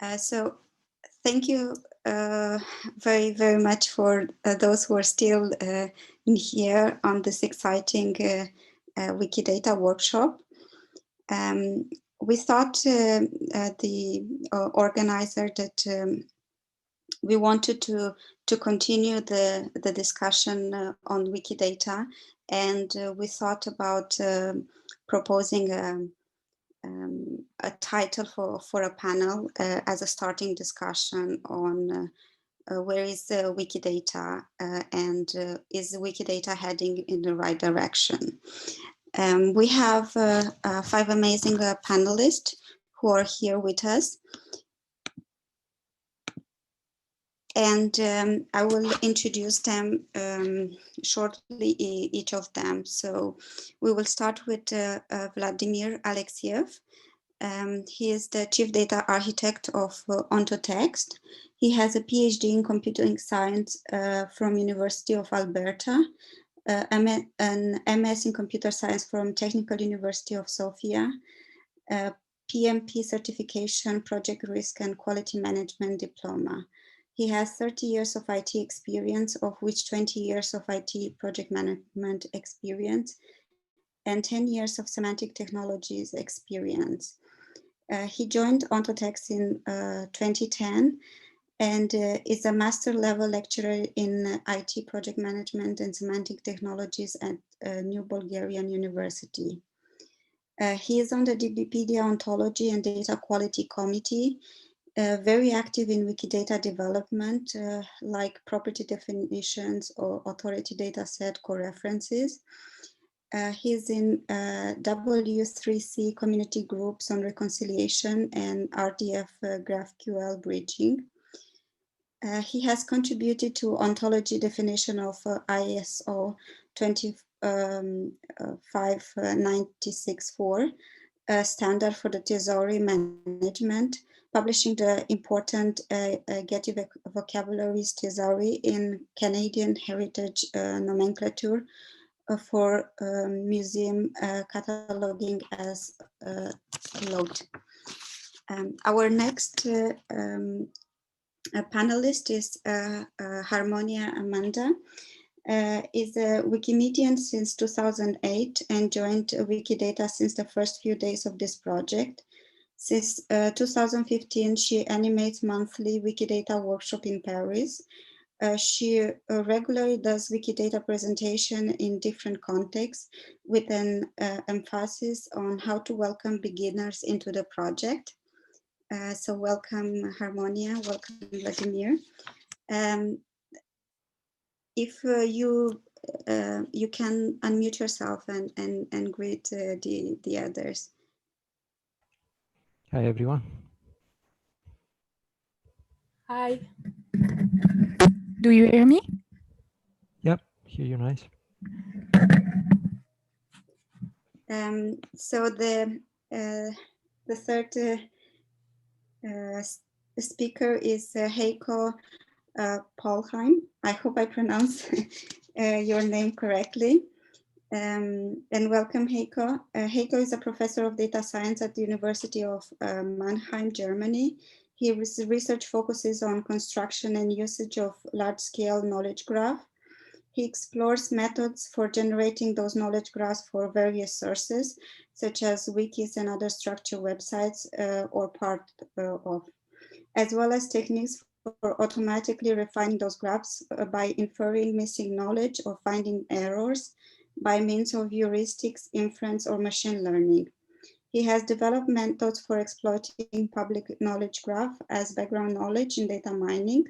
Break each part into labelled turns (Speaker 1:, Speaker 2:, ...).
Speaker 1: So thank you very, very much for those who are still in here on this exciting Wikidata workshop. We thought the organizer that we wanted to continue the discussion on Wikidata, and we thought about proposing a title for a panel as a starting discussion on where is Wikidata and is Wikidata heading in the right direction. We have 5 amazing panelists who are here with us. And I will introduce them shortly, each of them. So we will start with Vladimir Alexiev. He is the Chief Data Architect of Ontotext. He has a PhD in Computing Science from University of Alberta, an MS in Computer Science from Technical University of Sofia, PMP certification, Project Risk and Quality Management Diploma. He has 30 years of IT experience, of which 20 years of IT project management experience and 10 years of semantic technologies experience. He joined Ontotext in 2010 and is a master level lecturer in IT project management and semantic technologies at New Bulgarian University. He is on the DBpedia Ontology and Data Quality Committee, very active in Wikidata development, like property definitions or authority dataset coreferences. He's in W3C community groups on reconciliation and RDF GraphQL bridging. He has contributed to ontology definition of ISO 25964 standard for the thesauri management, publishing the important Getty Vocabularies thesauri in Canadian heritage nomenclature for museum cataloging as logged. Our next panelist is Harmonia Amanda. Is a Wikimedian since 2008 and joined Wikidata since the first few days of this project. Since 2015, she animates monthly Wikidata Workshop in Paris. She regularly does Wikidata presentation in different contexts with an emphasis on how to welcome beginners into the project. So welcome Harmonia, welcome Vladimir. If you can unmute yourself and greet the others.
Speaker 2: Hi everyone.
Speaker 3: Hi. Do you hear me?
Speaker 2: Yep, hear you nice.
Speaker 1: So the third speaker is Heiko Paulheim. I hope I pronounce your name correctly. And welcome, Heiko. Heiko is a professor of data science at the University of Mannheim, Germany. His research focuses on construction and usage of large-scale knowledge graph. He explores methods for generating those knowledge graphs for various sources, such as wikis and other structured websites or part of, as well as techniques for automatically refining those graphs by inferring missing knowledge or finding errors by means of heuristics, inference, or machine learning. He has developed methods for exploiting public knowledge graph as background knowledge in data mining,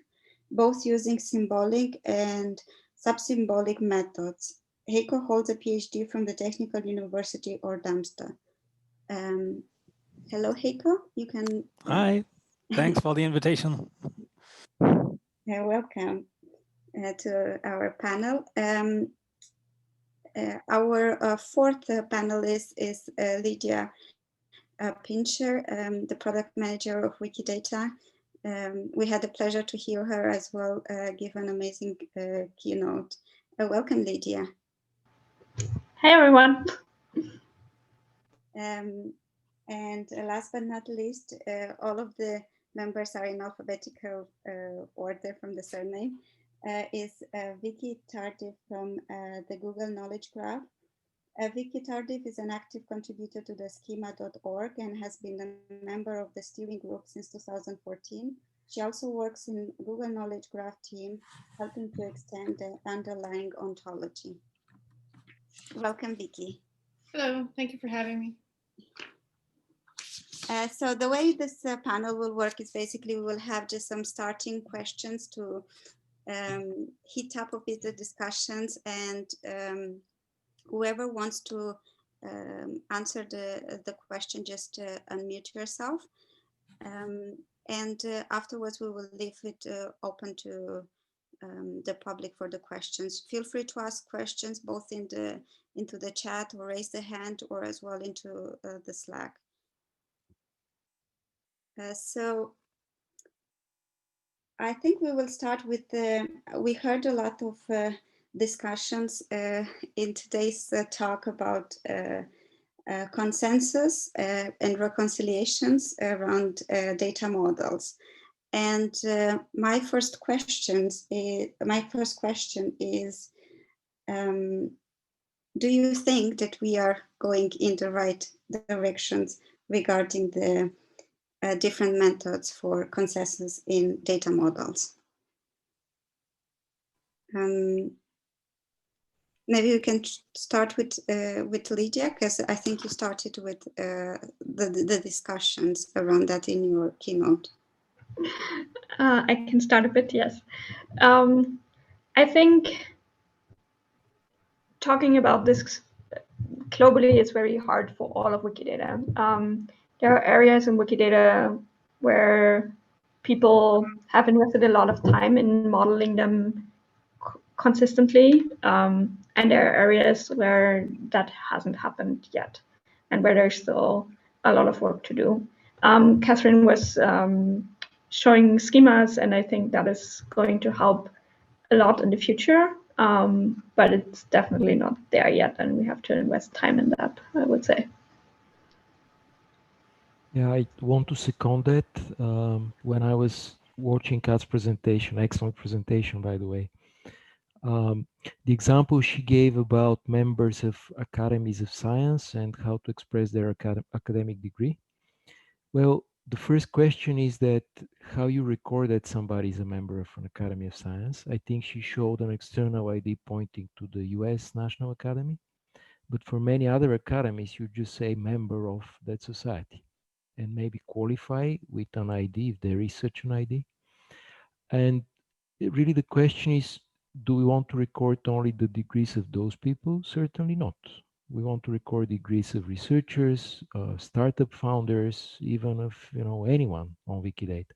Speaker 1: both using symbolic and sub-symbolic methods. Heiko holds a PhD from the Technical University of Darmstadt. Hello, Heiko. You can.
Speaker 4: Hi. Thanks for the invitation.
Speaker 1: You're welcome to our panel. Our fourth panelist is Lydia Pintscher, the product manager of Wikidata. We had the pleasure to hear her as well give an amazing keynote. Welcome, Lydia.
Speaker 5: Hey, everyone.
Speaker 1: And last but not least, all of the members are in alphabetical order from the surname, is Vicki Tardif from the Google Knowledge Graph. Vicki Tardif is an active contributor to the schema.org and has been a member of the steering group since 2014. She also works in Google Knowledge Graph team, helping to extend the underlying ontology. Welcome, Vicki.
Speaker 5: Hello, thank you for having me.
Speaker 1: So the way this panel will work is basically we will have just some starting questions to heat up a bit the discussions, and whoever wants to answer the question, just unmute yourself. And afterwards we will leave it open to the public for the questions. Feel free to ask questions both into the chat or raise the hand, or as well into the Slack. So I think we will start with we heard a lot of discussions in today's talk about consensus and reconciliations around data models. And my first question is, do you think that we are going in the right directions regarding the different methods for consensus in data models? Maybe we can start with Lydia, because I think you started with the discussions around that in your keynote.
Speaker 6: I can start a bit, yes. I think talking about this globally is very hard for all of Wikidata. There are areas in Wikidata where people have invested a lot of time in modeling them consistently, and there are areas where that hasn't happened yet, and where there's still a lot of work to do. Catherine was showing schemas, and I think that is going to help a lot in the future, but it's definitely not there yet, and we have to invest time in that, I would say.
Speaker 2: Yeah, I want to second that. When I was watching Kat's presentation, excellent presentation, by the way, the example she gave about members of academies of science and how to express their academic degree. Well, the first question is that how you record that somebody is a member of an Academy of Science. I think she showed an external ID pointing to the US National Academy. But for many other academies, you just say member of that society and maybe qualify with an ID if there is such an ID. And really the question is, do we want to record only the degrees of those people? Certainly not. We want to record degrees of researchers, startup founders, even of anyone on Wikidata.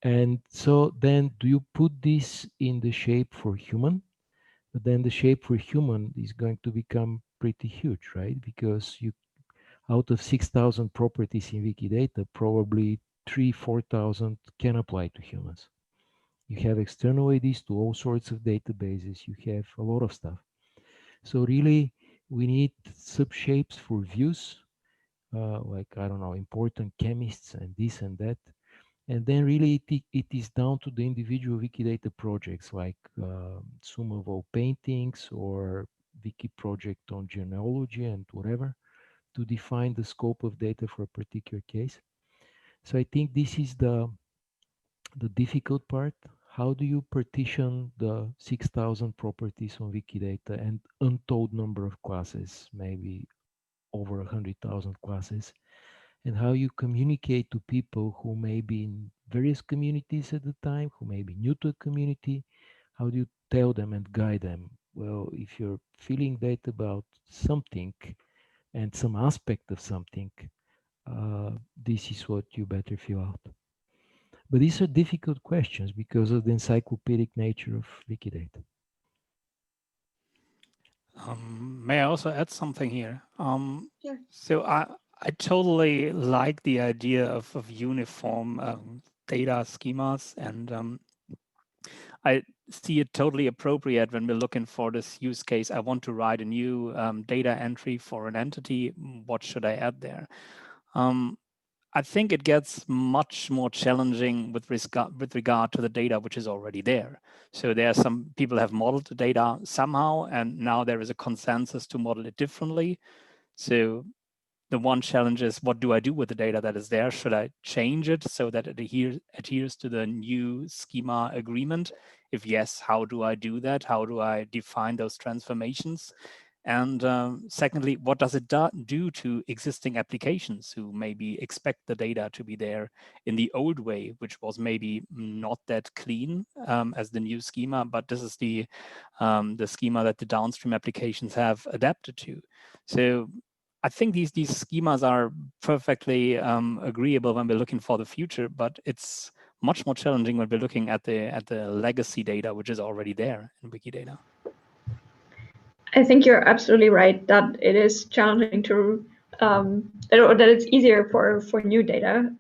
Speaker 2: And so then do you put this in the shape for human? But then the shape for human is going to become pretty huge, right? Because out of 6,000 properties in Wikidata, probably 3,000-4,000 can apply to humans. You have external IDs to all sorts of databases. You have a lot of stuff. So really, we need subshapes for views, like, I don't know, important chemists and this and that. And then really it is down to the individual Wikidata projects, like Sum of All Paintings or Wiki project on genealogy and whatever, to define the scope of data for a particular case. So I think this is the difficult part. How do you partition the 6,000 properties on Wikidata and untold number of classes, maybe over 100,000 classes, and how you communicate to people who may be in various communities at the time, who may be new to a community? How do you tell them and guide them? Well, if you're feeling that about something and some aspect of something, this is what you better fill out. But these are difficult questions because of the encyclopedic nature of Wikidata.
Speaker 4: May I also add something here?
Speaker 1: Sure.
Speaker 4: So I totally like the idea of uniform data schemas, and I see it totally appropriate when we're looking for this use case. I want to write a new data entry for an entity. What should I add there? I think it gets much more challenging with regard to the data which is already there. So there are some people have modeled the data somehow, and now there is a consensus to model it differently. So the one challenge is, what do I do with the data that is there? Should I change it so that it adheres to the new schema agreement? If yes, how do I do that? How do I define those transformations? And secondly, what does it do to existing applications who maybe expect the data to be there in the old way, which was maybe not that clean as the new schema, but this is the schema that the downstream applications have adapted to. So I think these schemas are perfectly agreeable when we're looking for the future, but it's much more challenging when we're looking at the legacy data, which is already there in Wikidata.
Speaker 6: I think you're absolutely right that it is challenging to, or that it's easier for new data.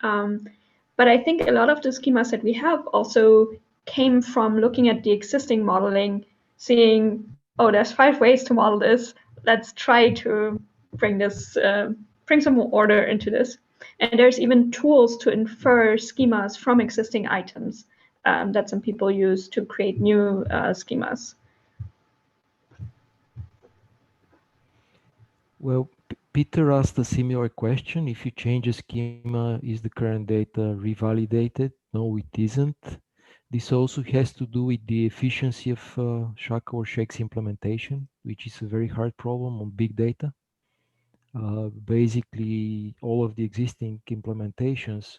Speaker 6: But I think a lot of the schemas that we have also came from looking at the existing modeling, seeing, oh, there's 5 ways to model this. Let's try to bring this, bring some more order into this. And there's even tools to infer schemas from existing items that some people use to create new schemas.
Speaker 2: Well, Peter asked a similar question. If you change a schema, is the current data revalidated? No, it isn't. This also has to do with the efficiency of Shaka or Shakes implementation, which is a very hard problem on big data. Basically, all of the existing implementations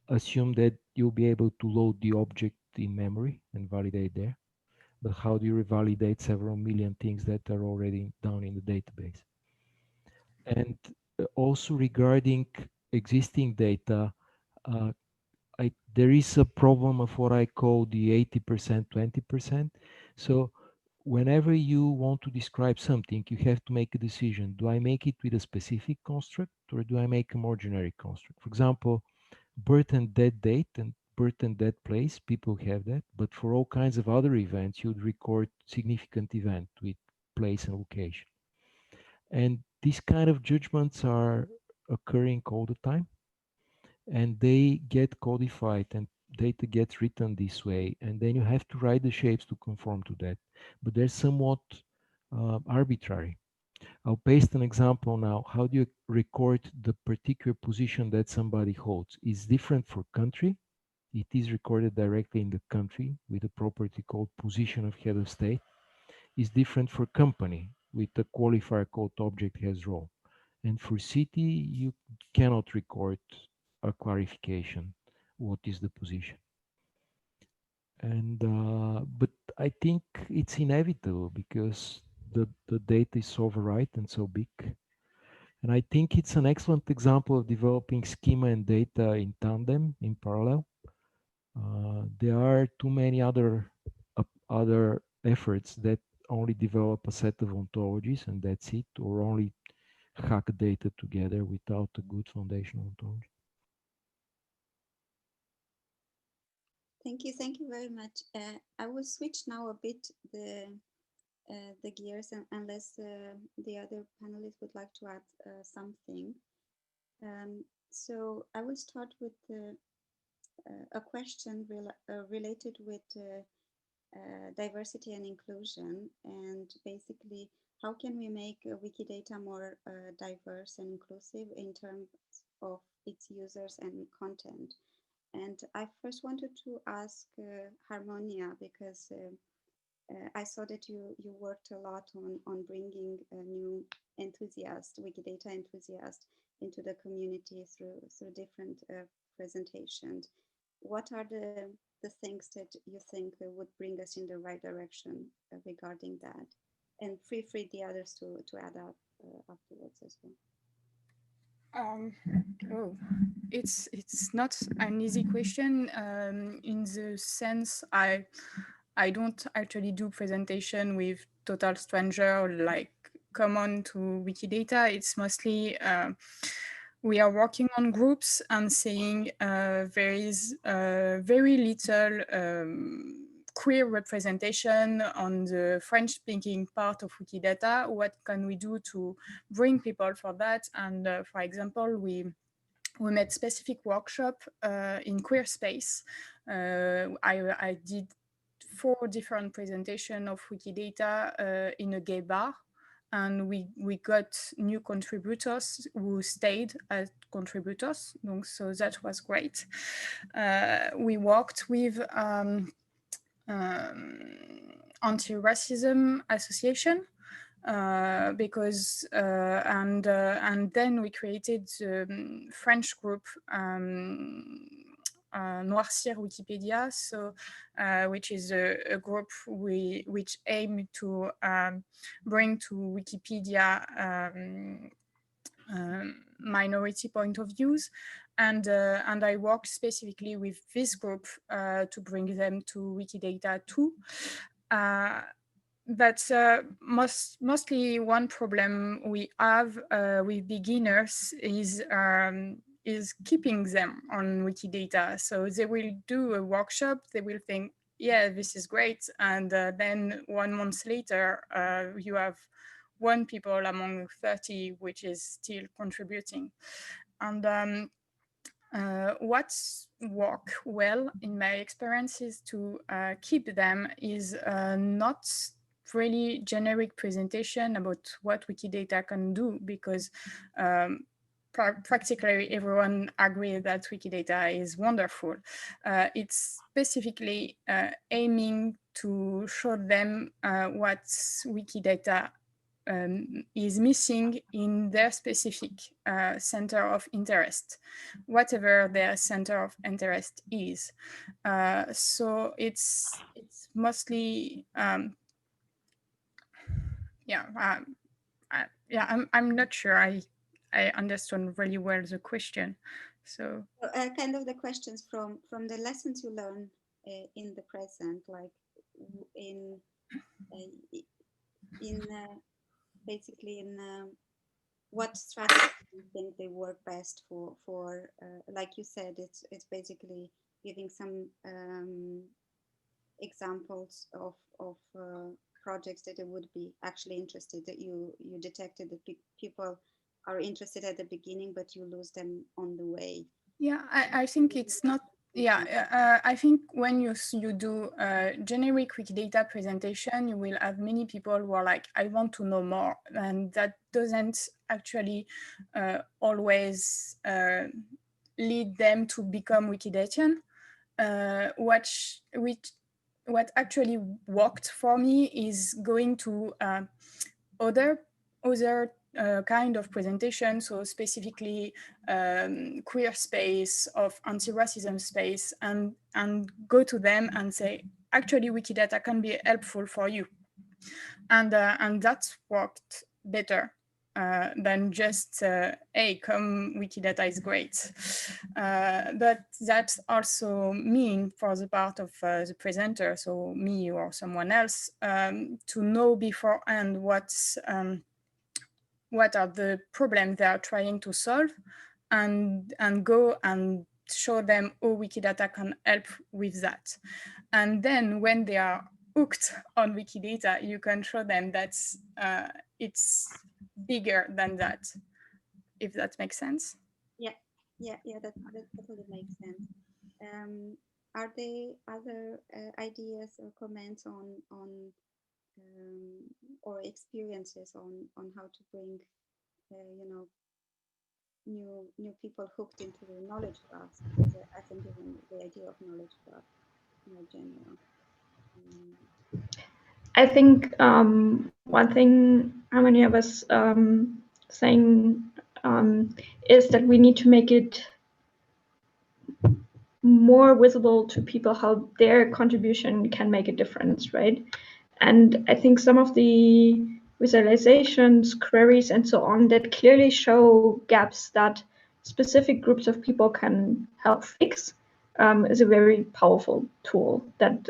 Speaker 2: assume that you'll be able to load the object in memory and validate there. But how do you revalidate several million things that are already down in the database? And also regarding existing data, there is a problem of what I call the 80%, 20%. So whenever you want to describe something, you have to make a decision. Do I make it with a specific construct or do I make a more generic construct? For example, birth and death date and birth and death place, people have that. But for all kinds of other events, you'd record significant event with place and location. And these kind of judgments are occurring all the time, and they get codified and data gets written this way, and then you have to write the shapes to conform to that. But they're somewhat arbitrary. I'll paste an example now. How do you record the particular position that somebody holds? It's different for country. It is recorded directly in the country with a property called position of head of state. Is different for company with a qualifier called object has role. And for city, you cannot record a clarification what is the position. And but I think it's inevitable because the data is so varied and so big. And I think it's an excellent example of developing schema and data in tandem, in parallel. There are too many other efforts that only develop a set of ontologies and that's it, or only hack data together without a good foundational ontology.
Speaker 1: Thank you very much. I will switch now a bit the gears, unless the other panelists would like to add something. So I will start with a question related with diversity and inclusion, and basically how can we make Wikidata more diverse and inclusive in terms of its users and content. And I first wanted to ask Harmonia, because I saw that you worked a lot on bringing a new enthusiast, Wikidata enthusiast, into the community through different presentations. What are the things that you think would bring us in the right direction regarding that? And feel free the others to add up afterwards as well.
Speaker 3: It's not an easy question in the sense I don't actually do presentation with total stranger like common to Wikidata. It's mostly we are working on groups and saying there is very little queer representation on the French-speaking part of Wikidata. What can we do to bring people for that? And for example, we we made specific workshop in queer space. I did 4 different presentations of Wikidata in a gay bar, and we got new contributors who stayed as contributors, so that was great. We worked with anti-racism association, because and then we created the French group Noircir Wikipedia, so which is a group which aim to bring to Wikipedia minority point of views, and I worked specifically with this group to bring them to Wikidata too. But mostly one problem we have with beginners is keeping them on Wikidata. So they will do a workshop, they will think, yeah, this is great. And then 1 month later, you have 1 people among 30, which is still contributing. And what's work well in my experience is to keep them is not really generic presentation about what Wikidata can do, because practically everyone agrees that Wikidata is wonderful. It's specifically aiming to show them what Wikidata is missing in their specific center of interest, whatever their center of interest is. So it's mostly I'm not sure I understand really well the question. So
Speaker 1: kind of the questions from the lessons you learn in the present, like in basically in what strategies do you think they work best for like you said, it's basically giving some examples of projects that they would be actually interested, that you detected that people are interested at the beginning, but you lose them on the way.
Speaker 3: Yeah, I think it's not. Yeah, I think when you do a generic Wikidata presentation, you will have many people who are like, I want to know more, and that doesn't actually always lead them to become Wikidatian. What actually worked for me is going to other kind of presentation, so specifically queer space, of anti-racism space, and go to them and say, actually Wikidata can be helpful for you, and that's worked better than just, hey, come, Wikidata is great. But that also mean for the part of the presenter, so me or someone else, to know beforehand what are the problems they are trying to solve, and go and show them how Wikidata can help with that. And then when they are hooked on Wikidata, you can show them that it's bigger than that, if that makes sense.
Speaker 1: Yeah, that totally makes sense. Are there other ideas or comments on or experiences on how to bring new people hooked into the knowledge graphs? Because I think even the idea of knowledge graph more general.
Speaker 6: I think one thing Harmonia was saying is that we need to make it more visible to people how their contribution can make a difference, right? And I think some of the visualizations, queries, and so on that clearly show gaps that specific groups of people can help fix is a very powerful tool that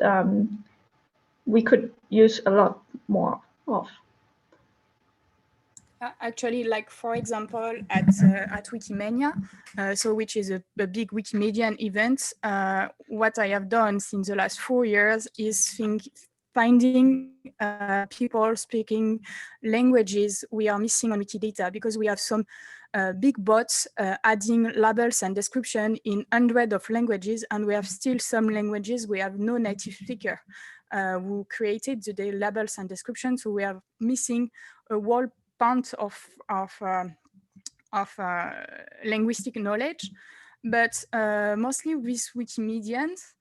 Speaker 6: we could use a lot more of.
Speaker 3: Actually, like for example, at Wikimania, so which is a big Wikimedian event, what I have done since the last 4 years is finding people speaking languages we are missing on Wikidata, because we have some big bots adding labels and description in hundreds of languages, and we have still some languages we have no native speaker who created the labels and description. So we are missing a whole part of linguistic knowledge. But mostly with Wikimedians,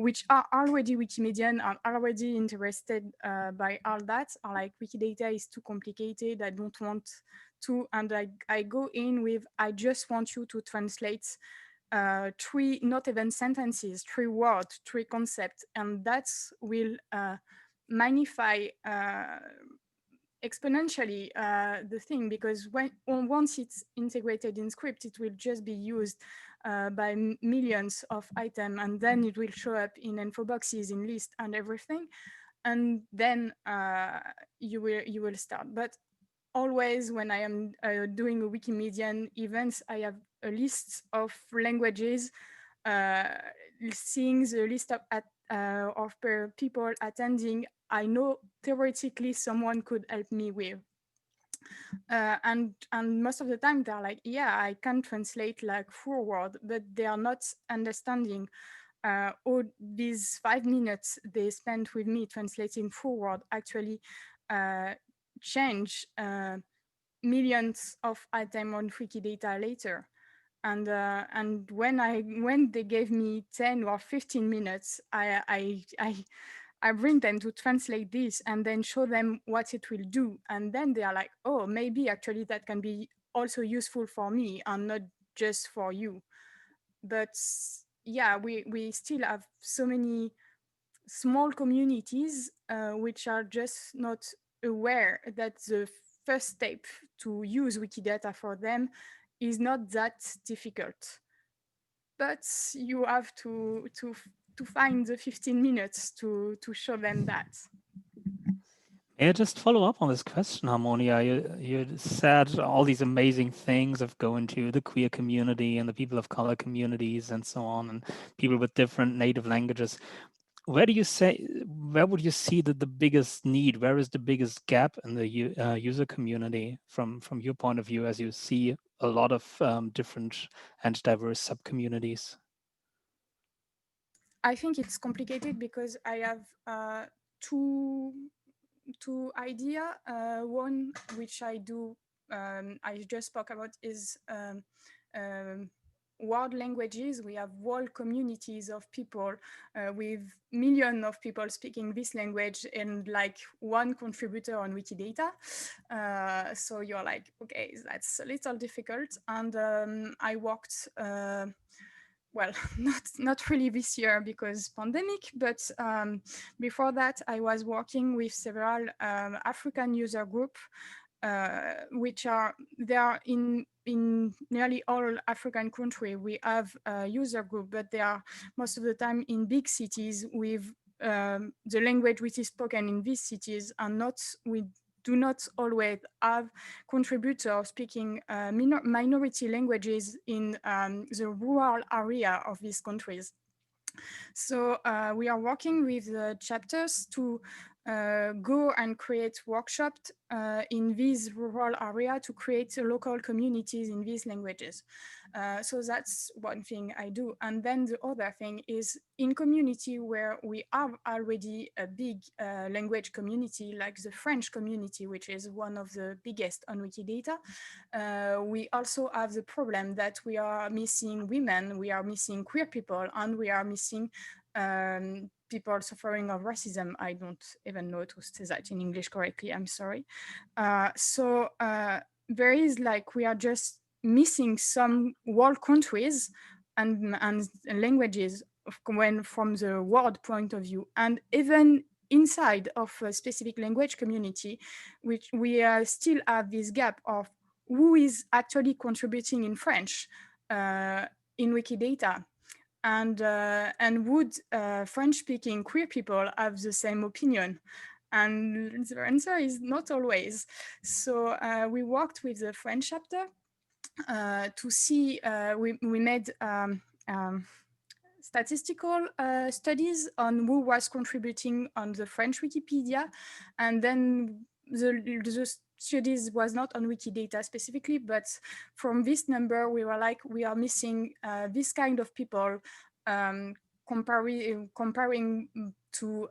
Speaker 3: which are already Wikimedian and already interested by all that, are like, Wikidata is too complicated, I don't want to, and I go in with, I just want you to translate 3, not even sentences, 3 words, 3 concepts, and that will magnify exponentially the thing, because once it's integrated in script, it will just be used by millions of items, and then it will show up in info boxes, in list and everything, and then you will start. But always when I am doing a Wikimedian events, I have a list of languages, seeing the list of people attending. I know theoretically someone could help me with. And most of the time they're like, yeah, I can translate like forward, but they are not understanding all these 5 minutes they spent with me translating forward actually change millions of items on Wikidata later. And when they gave me 10 or 15 minutes, I bring them to translate this and then show them what it will do. And then they are like, oh, maybe actually that can be also useful for me and not just for you. But yeah, we still have so many small communities which are just not aware that the first step to use Wikidata for them is not that difficult. But you have to find the 15 minutes to show them that.
Speaker 4: Yeah, just follow up on this question, Harmonia. You said all these amazing things of going to the queer community and the people of color communities and so on, and people with different native languages. Where would you see the biggest need? Where is the biggest gap in the user community from your point of view, as you see a lot of different and diverse sub-communities?
Speaker 3: I think it's complicated because I have two idea. One which I do, I just spoke about, is world languages. We have whole communities of people with millions of people speaking this language and like one contributor on Wikidata. So you're like, okay, that's a little difficult. And I worked well, not really this year because pandemic, but before that I was working with several African user group, which are in nearly all African country. We have a user group, but they are most of the time in big cities with the language which is spoken in these cities, and we do not always have contributors speaking minority languages in the rural area of these countries. So we are working with the chapters to go and create workshops in these rural area to create local communities in these languages. So that's one thing I do. And then the other thing is in community where we have already a big language community, like the French community, which is one of the biggest on Wikidata. We also have the problem that we are missing women, we are missing queer people, and we are missing people suffering of racism. I don't even know to say that in English correctly, I'm sorry. So there is like, we are just missing some world countries and languages from the world point of view, and even inside of a specific language community, which we still have this gap of who is actually contributing in French in Wikidata. And would French-speaking queer people have the same opinion? And the answer is not always. So we worked with the French chapter to see, we made statistical studies on who was contributing on the French Wikipedia, and then the studies was not on Wikidata specifically, but from this number, we were like, we are missing this kind of people, comparing to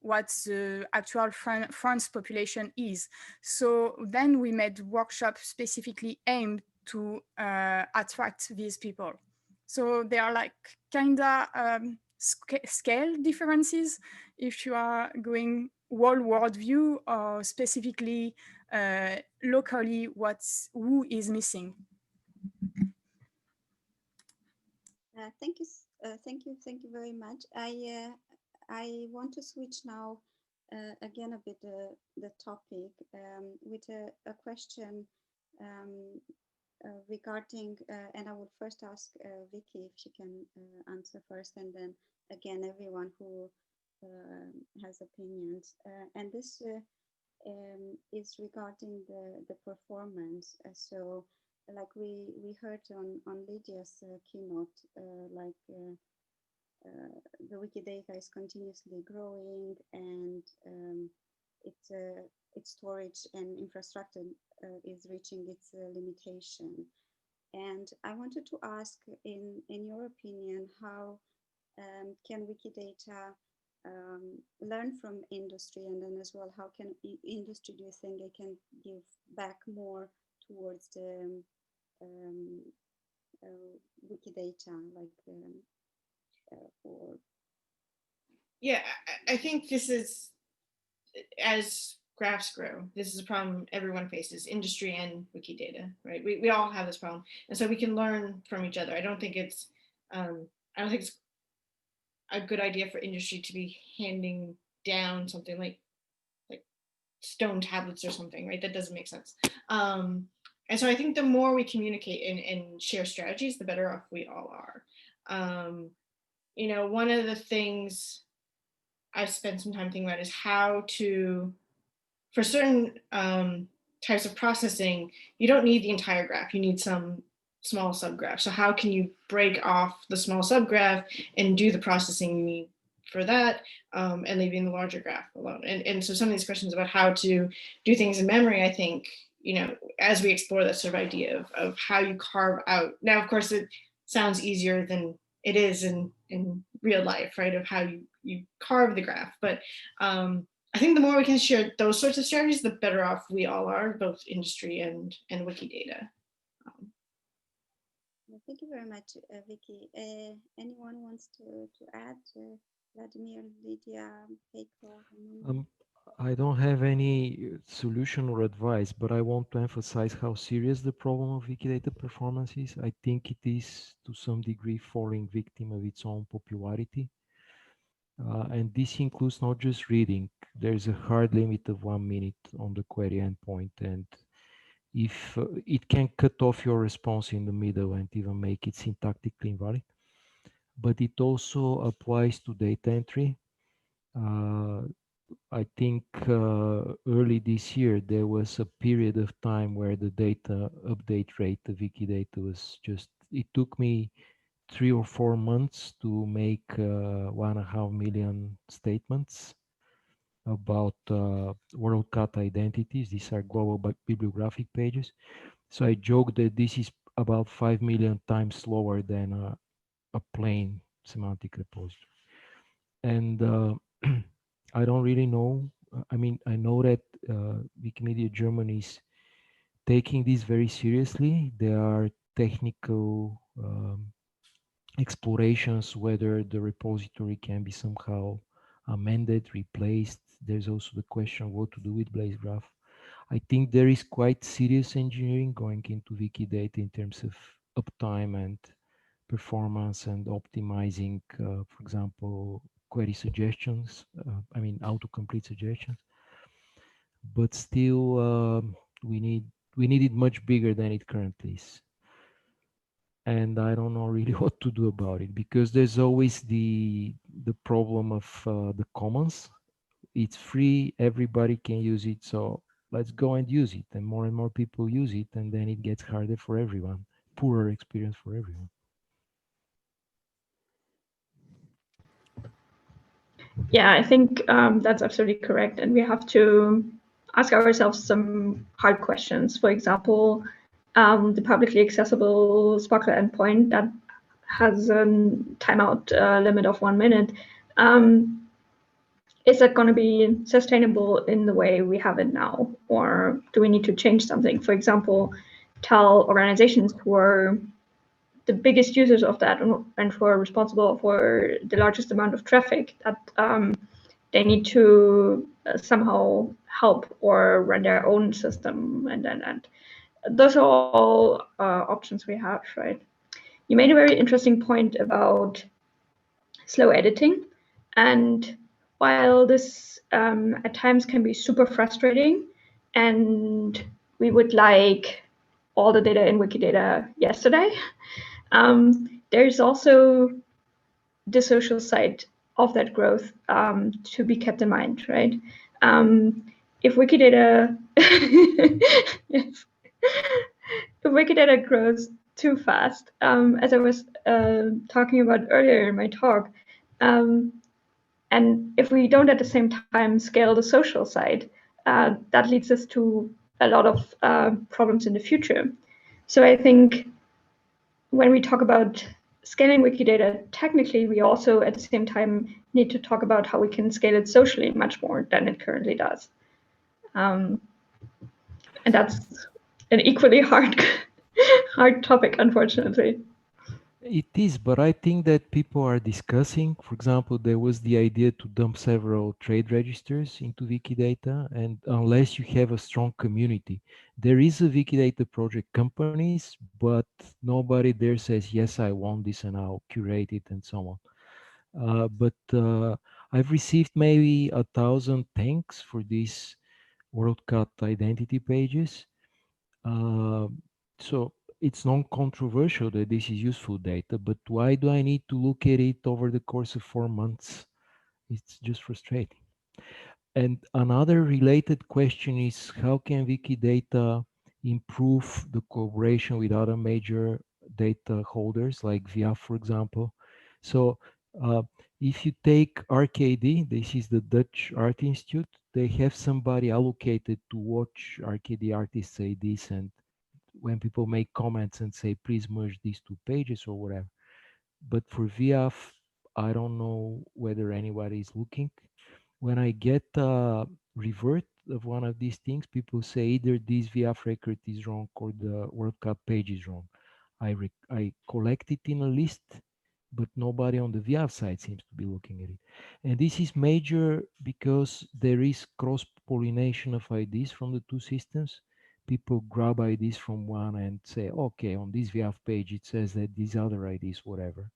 Speaker 3: what the actual France population is. So then we made workshops specifically aimed to attract these people. So they are like kinda scale differences if you are going world view or specifically locally who is missing.
Speaker 1: Thank you very much. I want to switch now again a bit the topic with a question regarding, and I would first ask Vicki if she can answer first, and then again everyone who has opinions. And this is regarding the performance. So, like we heard on Lydia's keynote, the Wikidata is continuously growing, and its storage and infrastructure is reaching its limitation. And I wanted to ask, in your opinion, how can Wikidata learn from industry, and then as well, how can industry, do you think, it can give back more towards the Wikidata, like or
Speaker 5: Yeah, I think this is, as graphs grow, this is a problem everyone faces, industry and Wikidata, right? We all have this problem, and so we can learn from each other. I don't think it's a good idea for industry to be handing down something like stone tablets or something, right? That doesn't make sense. And so I think the more we communicate and share strategies, the better off we all are. You know, one of the things I've spent some time thinking about is how to, for certain types of processing, you don't need the entire graph, you need some small subgraph. So how can you break off the small subgraph and do the processing you need for that, and leaving the larger graph alone? And so some of these questions about how to do things in memory, I think, you know, as we explore that sort of idea of how you carve out, now of course it sounds easier than it is in real life, right, of how you carve the graph, but I think the more we can share those sorts of strategies, the better off we all are, both industry and Wikidata.
Speaker 1: Thank you very much, Vicki. Anyone wants to add? Vladimir, Lydia, Heiko?
Speaker 2: I don't have any solution or advice, but I want to emphasize how serious the problem of Wikidata performance is. I think it is, to some degree, falling victim of its own popularity. And this includes not just reading. There's a hard limit of 1 minute on the query endpoint, and if it can cut off your response in the middle and even make it syntactically invalid. But it also applies to data entry. I think early this year, there was a period of time where the data update rate of Wikidata was just, it took me 3 or 4 months to make 1.5 million statements about Worldcat identities. These are global bibliographic pages. So I joke that this is about 5 million times slower than a plain semantic repository. And I don't really know. I mean, I know that Wikimedia Germany is taking this very seriously. There are technical explorations whether the repository can be somehow amended, replaced. There's also the question what to do with BlazeGraph. I think there is quite serious engineering going into Wikidata in terms of uptime and performance and optimizing, for example, query suggestions, I mean autocomplete suggestions. But still, we need it much bigger than it currently is. And I don't know really what to do about it, because there's always the problem of the commons. It's free, everybody can use it, so let's go and use it. And more people use it, and then it gets harder for everyone, poorer experience for everyone.
Speaker 6: Yeah, I think that's absolutely correct. And we have to ask ourselves some hard questions. For example, the publicly accessible Sparkle endpoint that has a timeout limit of 1 minute. Is that going to be sustainable in the way we have it now? Or do we need to change something? For example, tell organizations who are the biggest users of that and who are responsible for the largest amount of traffic that they need to somehow help or run their own system. And those are all options we have, right? You made a very interesting point about slow editing. And while this at times can be super frustrating, and we would like all the data in Wikidata yesterday, there's also the social side of that growth to be kept in mind, right? If Wikidata if Wikidata grows too fast, as I was talking about earlier in my talk, and if we don't at the same time scale the social side, that leads us to a lot of problems in the future. So I think when we talk about scaling Wikidata, technically, we also at the same time need to talk about how we can scale it socially much more than it currently does. And that's an equally hard topic, unfortunately.
Speaker 2: It is, but I think that people are discussing. For example, there was the idea to dump several trade registers into Wikidata, and unless you have a strong community, there is a Wikidata project companies, but nobody there says, yes, I want this and I'll curate it and so on. But I've received maybe 1,000 thanks for these WorldCat identity pages. So it's non-controversial that this is useful data, but why do I need to look at it over the course of 4 months? It's just frustrating. And another related question is, how can Wikidata improve the collaboration with other major data holders like VIAF, for example? So uh, if you take RKD, this is the Dutch Art Institute, they have somebody allocated to watch RKD artists say this, and when people make comments and say, please merge these 2 pages or whatever. But for VIAF, I don't know whether anybody is looking. When I get a revert of one of these things, people say either this VIAF record is wrong or the WorldCat page is wrong. I collect it in a list, but nobody on the VIAF side seems to be looking at it. And this is major because there is cross-pollination of IDs from the 2 systems. People grab IDs from one and say, okay, on this VIAF page, it says that these other IDs, whatever.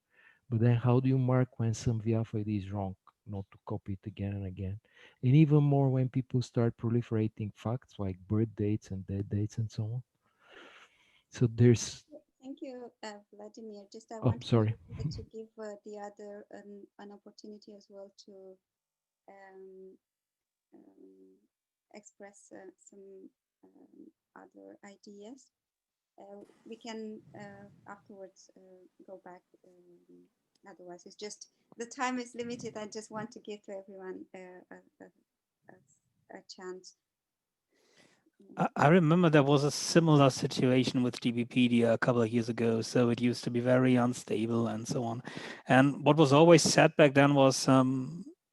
Speaker 2: But then how do you mark when some VIAF ID is wrong, not to copy it again and again? And even more when people start proliferating facts like birth dates and death dates and so on. So there's...
Speaker 1: Thank you, Vladimir. Just I
Speaker 2: Oh,
Speaker 1: want
Speaker 2: sorry.
Speaker 1: to give the other an opportunity as well to express some other ideas. We can afterwards go back. Otherwise, it's just the time is limited. I just want to give to everyone a chance.
Speaker 4: I remember there was a similar situation with DBpedia a couple of years ago. So it used to be very unstable and so on. And what was always said back then was,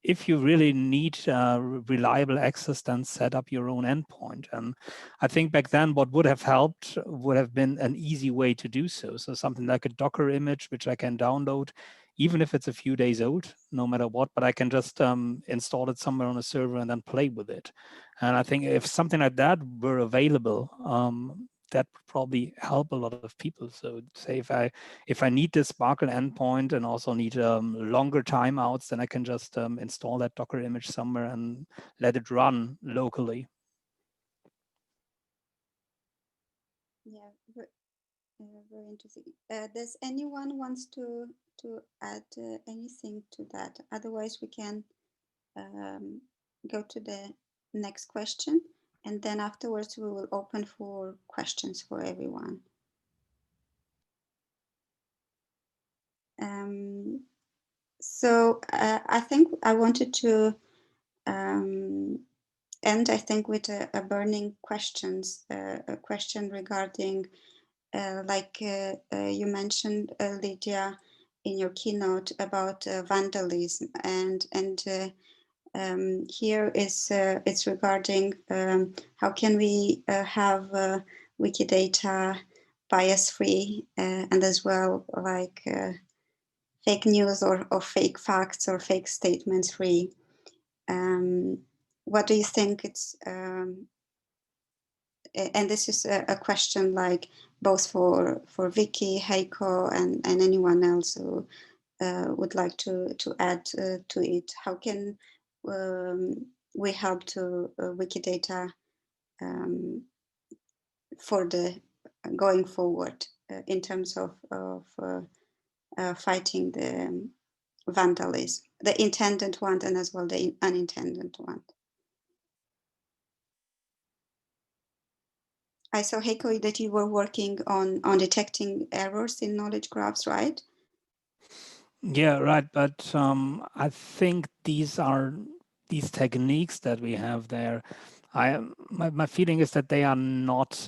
Speaker 4: if you really need reliable access, then set up your own endpoint. And I think back then what would have helped would have been an easy way to do so. So something like a Docker image, which I can download, even if it's a few days old, no matter what, but I can just install it somewhere on a server and then play with it. And I think if something like that were available, that would probably help a lot of people. So say if I need this Sparkle endpoint and also need longer timeouts, then I can just install that Docker image somewhere and let it run locally.
Speaker 1: Yeah, very interesting. Does anyone wants to add anything to that? Otherwise, we can go to the next question, and then afterwards we will open for questions for everyone. So I think I wanted to end, I think, with a burning questions, a question regarding, you mentioned, Lydia, in your keynote about vandalism, and here is it's regarding how can we have Wikidata bias-free and as well like fake news or fake facts or fake statements free. What do you think it's and this is a question like both for Vicki, Heiko, and anyone else who would like to add to it. How can we help to Wikidata for the going forward in terms of fighting the vandalism, the intended one and as well the unintended one? I saw, Heiko, that you were working on detecting errors in knowledge graphs, right?
Speaker 4: Yeah, right. But I think these techniques that we have there, my feeling is that they are not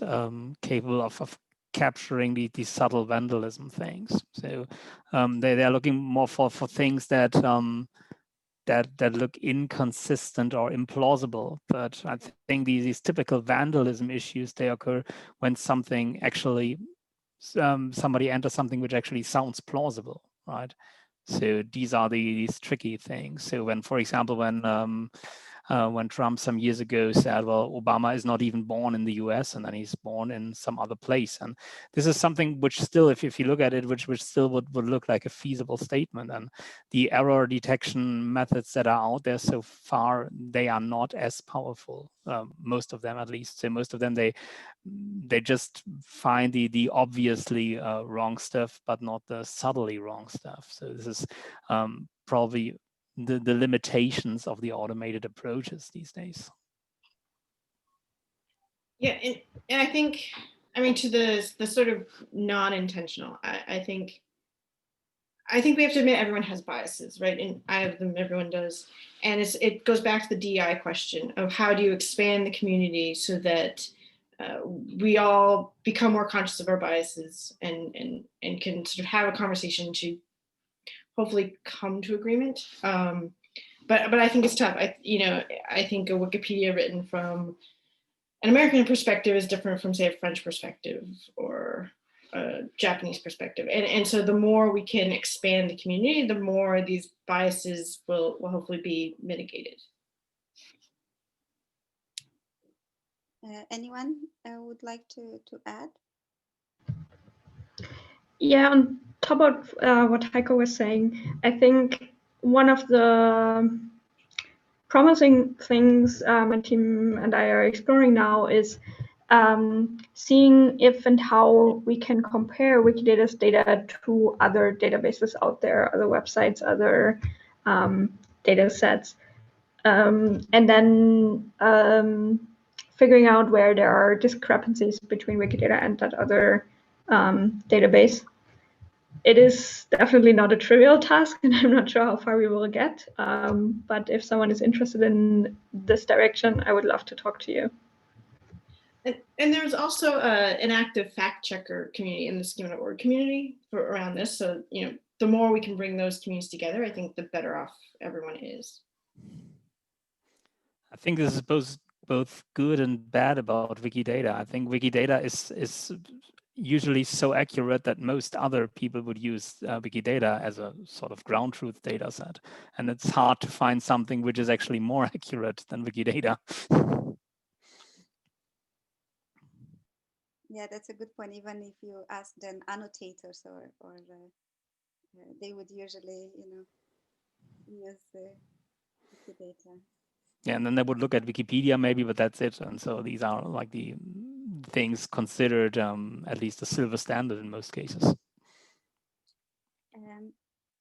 Speaker 4: capable of capturing these subtle vandalism things. So they are looking more for things that that look inconsistent or implausible. But I think these typical vandalism issues, they occur when something actually somebody enters something which actually sounds plausible, right? So these are these tricky things. So when, for example, when Trump some years ago said, well, Obama is not even born in the US and then he's born in some other place. And this is something which still, if you look at it, which still would look like a feasible statement. And the error detection methods that are out there so far, they are not as powerful, most of them at least. So most of them, they just find the obviously wrong stuff, but not the subtly wrong stuff. So this is probably the limitations of the automated approaches these days.
Speaker 5: Yeah, and I think, I mean, to the sort of non-intentional, I think we have to admit everyone has biases, right? And I have them, everyone does. And it goes back to the DI question of how do you expand the community so that we all become more conscious of our biases and can sort of have a conversation to hopefully come to agreement. But I think it's tough. I think a Wikipedia written from an American perspective is different from, say, a French perspective or a Japanese perspective. And so the more we can expand the community, the more these biases will hopefully be mitigated.
Speaker 1: Anyone would like to add?
Speaker 6: Yeah, on top of what Heiko was saying, I think one of the promising things my team and I are exploring now is seeing if and how we can compare Wikidata's data to other databases out there, other websites, other data sets, and then figuring out where there are discrepancies between Wikidata and that other database. It is definitely not a trivial task, and I'm not sure how far we will get. But if someone is interested in this direction, I would love to talk to you.
Speaker 5: And there's also an active fact checker community in the schema.org community around this. So, the more we can bring those communities together, I think the better off everyone is.
Speaker 4: I think this is both good and bad about Wikidata. I think Wikidata is usually so accurate that most other people would use Wikidata as a sort of ground truth data set. And it's hard to find something which is actually more accurate than Wikidata.
Speaker 1: Yeah, that's a good point. Even if you ask then annotators or they would usually, use Wikidata.
Speaker 4: Yeah, and then they would look at Wikipedia maybe, but that's it. And so these are like the things considered at least a silver standard in most cases.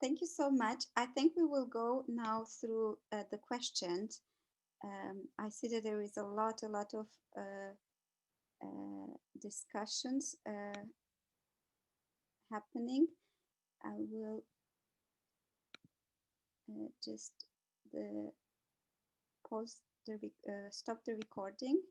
Speaker 1: Thank you so much. I think we will go now through the questions. I see that there is a lot of discussions happening. I will just post stop the recording.